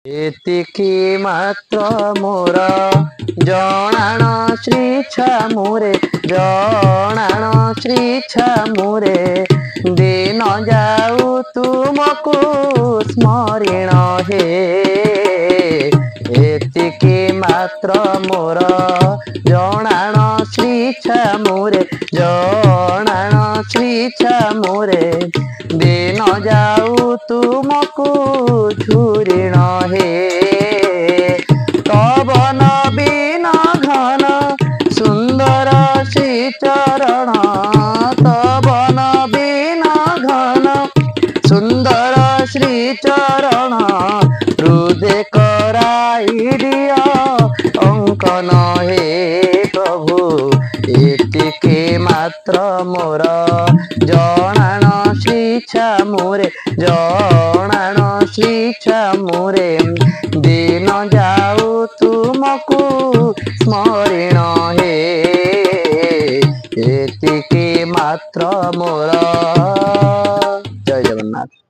ଏତିକି ମାତ୍ର ମୋର ଜଣାଣ ଶ୍ରୀ ଛାମୁରେ, ଜଣାଣ ଶ୍ରୀ ଛାମୁରେ, ଦିନ ଯାଉ ତୁମକୁ ସ୍ମରଣ ହେ। ଏତିକି ମାତ୍ର ମୋର ଜଣାଣ ଶ୍ରୀ ଛାମୁରେ, ଜଣାଣ ଶ୍ରୀ ଛାମୁରେ, ଦିନ ଯାଉ ତୁମକୁ ଝୁରିଣ ହେ। ତବ ନବୀନ ଘନ ସୁନ୍ଦର ଶ୍ରୀ ଚରଣ, ତବ ନବୀନ ଘନ ସୁନ୍ଦର ଶ୍ରୀ ଚରଣ, ହୃଦେ କରାଇ ଦିଅ ଅଙ୍କନ ହେ ପ୍ରଭୁ। ଏତିକି ମାତ୍ର ମୋର ଜଣାଣ ଶ୍ରୀ ଛାମୁରେ, ଜଣାଣ ଶ୍ରୀ ଛାମୁରେ, ଦିନ ଯାଉ ତୁମକୁ ସ୍ମରଣ ହେ। ଏତିକି ମାତ୍ର ମୋର। ଜୟ ଜଗନ୍ନାଥ।